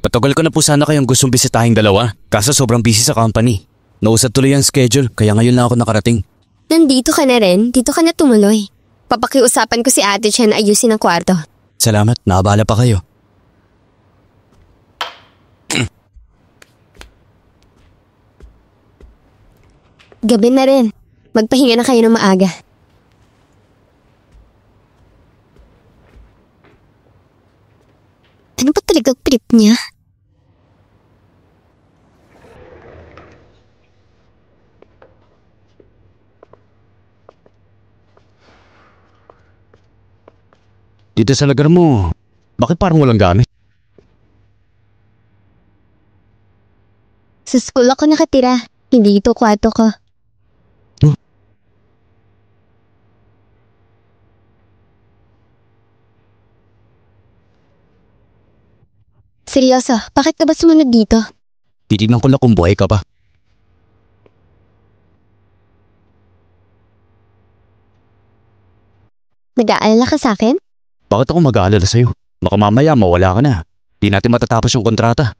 Patagal ko na po sana kayong gustong bisitahing dalawa. Kaso sobrang busy sa company. Nausad tuloy ang schedule kaya ngayon lang ako nakarating. Nandito ka na rin, dito ka na tumuloy. Papakiusapan ko si ate siya na ayusin ang kwarto. Salamat, nakabala pa kayo. Gabi na rin. Magpahinga na kayo ng maaga. Ano ba talagang trip niya? Dito sa lugar mo, bakit parang walang gamit? Sa school ako nakatira. Hindi ito kwarto ko. Seryoso, bakit ka ba sumunod dito? Titignan ko lang kung buhay ka pa. Nag-aalala ka sa akin? Bakit ako mag-aalala sa'yo? Baka mamaya mawala ka na. Di natin matatapos yung kontrata.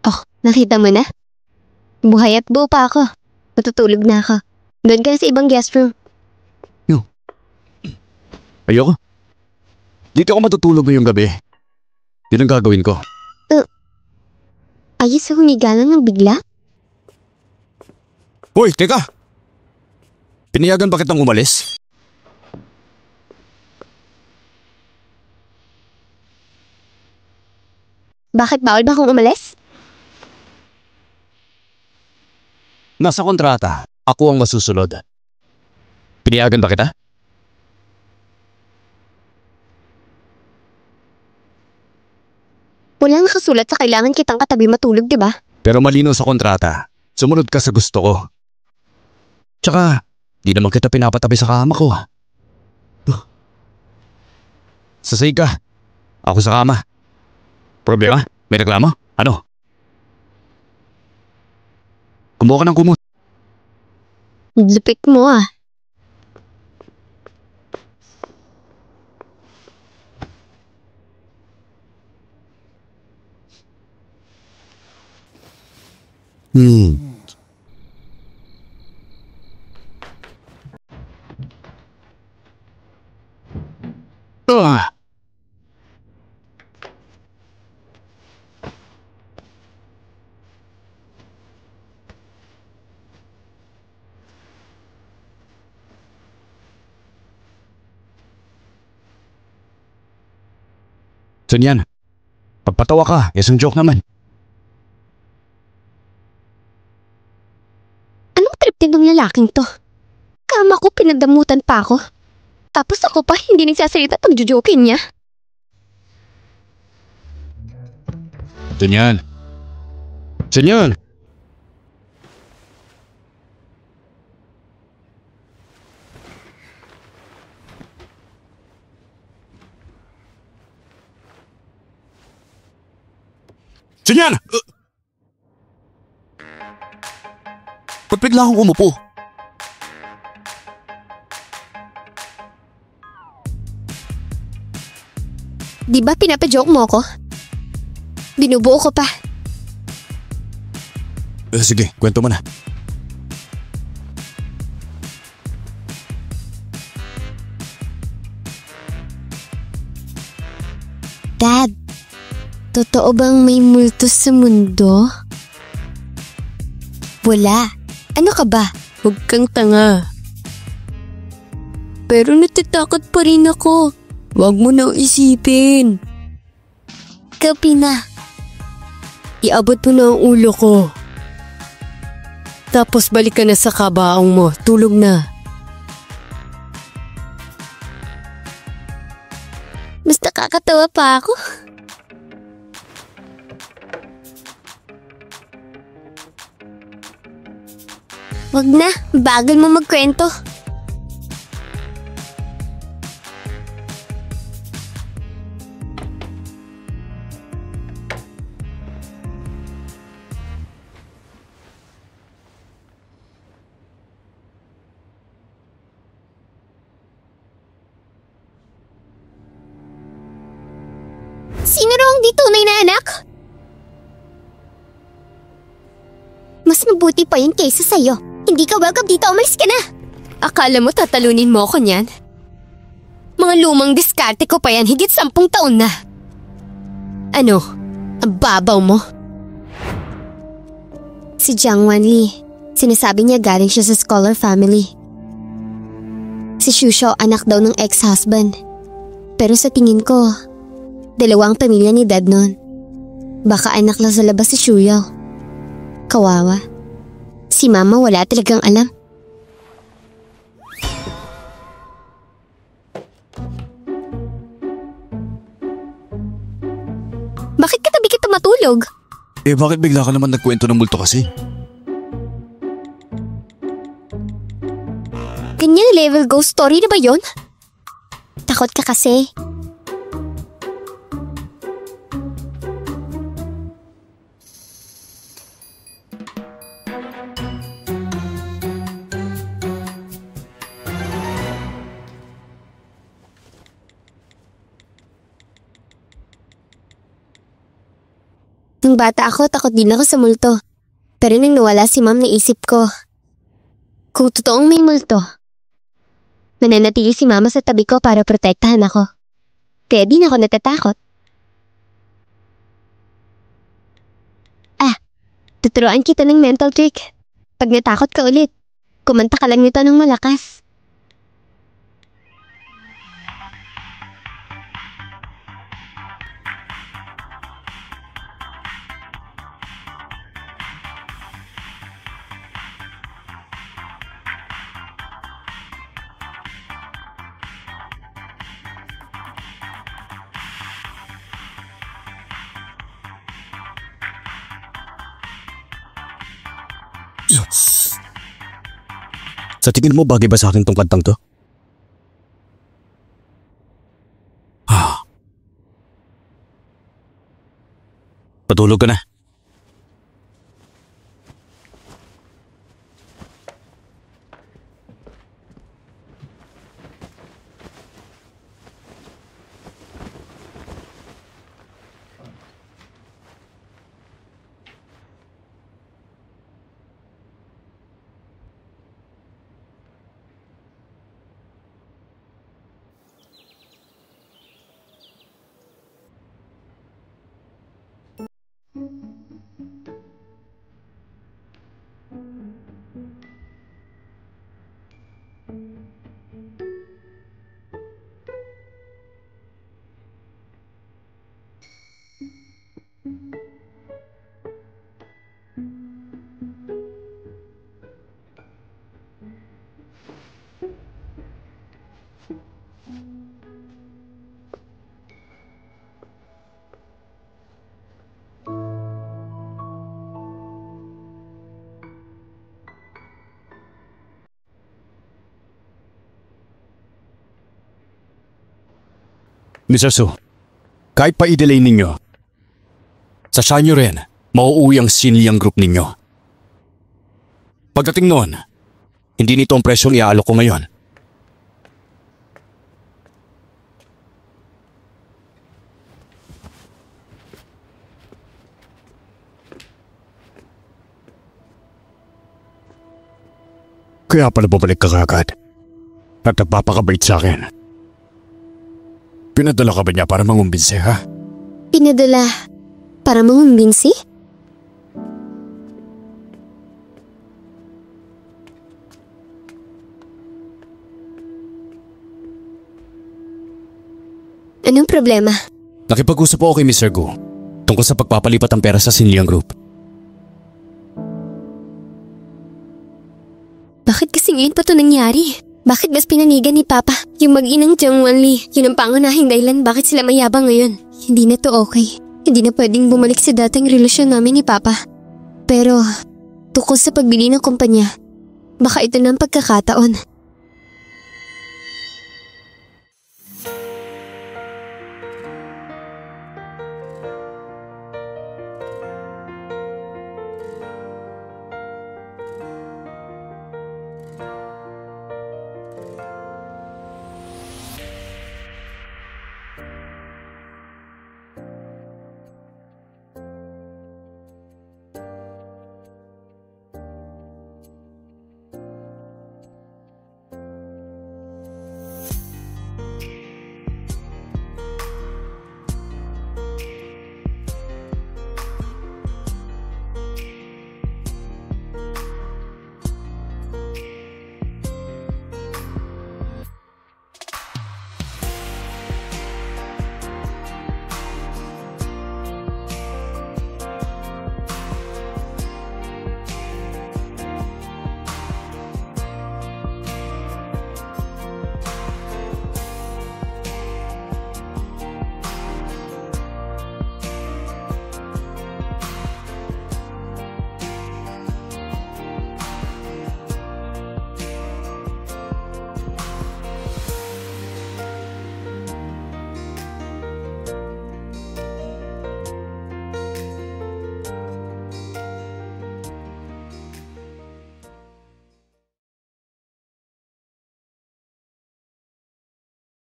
Oh, nakita mo na? Buhay at buo pa ako. Matutulog na ako. Doon ka na sa ibang guest room. Ayoko. Dito ako matutulog ngayong gabi. Yun ang gagawin ko. Ayos sa humiga lang ng bigla? Hoy, teka! Pinayagan ba kitang umalis? Bakit bawal ba akong umalis? Nasa kontrata, ako ang masusunod. Pinayagan ba kita? Wala nakasulat sa kailangan kitang katabi matulog, di ba? Pero malino sa kontrata. Sumunod ka sa gusto ko. Tsaka, di naman kita pinapatabi sa kama ko. Sasay ka. Ako sa kama. Problema? May reklamo? Ano? Kumuha ka ng kumot. Lupit mo ah. Ah. So yan. Pagpatawa ka, isang joke naman. Anong trip din ng lalaking to? Kama ko pinadamutan pa ako. Tapos ako pa hindi nagsasalita at pagjujokin niya. Ganyan. Ganyan. Ganyan! Ba't bigla akong umupo? Di ba pinapajoke mo ako? Binubuo ko pa. Sige, kwento mo na. Dad, totoo bang may multo sa mundo? Wala. Ano ka ba? Huwag kang tanga. Pero natatakot pa rin ako. Huwag mo na isipin. Kapi na. Iabot mo na ang ulo ko. Tapos balik ka na sa kabaong mo. Tulog na. Mas nakakatawa pa ako. Wag na, bagal mo magkwento. na, anak? Mas mabuti pa yun kaysa sa'yo. Hindi ka welcome dito, umalis ka na. Akala mo tatalunin mo ako niyan? Mga lumang diskarte ko pa yan, higit 10 taon na. Ano? Ang babaw mo? Si Jiang Wanli, sinasabi niya galing siya sa scholar family. Si Shusho anak daw ng ex-husband. Pero sa tingin ko, 2 ang pamilya ni Dad nun. Baka anak lang sa labas si Shuyao. Kawawa. Si Mama wala talagang alam. Bakit katabi kita matulog? Bakit bigla ka naman nagkwento ng multo kasi? Ganyan level ghost story na ba yon? Takot ka kasi. Nung bata ako, takot din ako sa multo. Pero nang nawala si Mom, naisip ko, kung totoong may multo, mananatili si Mama sa tabi ko para protektahan ako. Kaya di na ako natatakot. Tuturuan kita ng mental trick. Pag natakot ka ulit, kumanta ka lang nito ng malakas. Sa tingin mo, bagay ba sa akin tong kantang to? Patulog ka na. Mr. Su, kahit pa i-delay ninyo, sa Shanyo rin, mauuwi ang Xinliang group ninyo. Pagdating noon, hindi nito ang presyong iaalok ko ngayon. Kaya pala bumalik ka kagad at nagpapakabait sa akin. Pinadala ka ba niya para mangumbinsi, ha? Pinadala para mangumbinsi? Anong problema? Nakipag-usap ako kay Mr. Gu tungkol sa pagpapalipat ng pera sa Xinliang Group. Bakit kasi ngayon pa ito nangyari? Bakit mas pinanigan ni Papa yung mag-inang Jiang Wanli? Yun ang pangunahing dahilan bakit sila mayabang ngayon. Hindi na to okay. Hindi na pwedeng bumalik sa dating relasyon namin ni Papa. Pero, tukol sa pagbili ng kumpanya, baka ito na ang pagkakataon.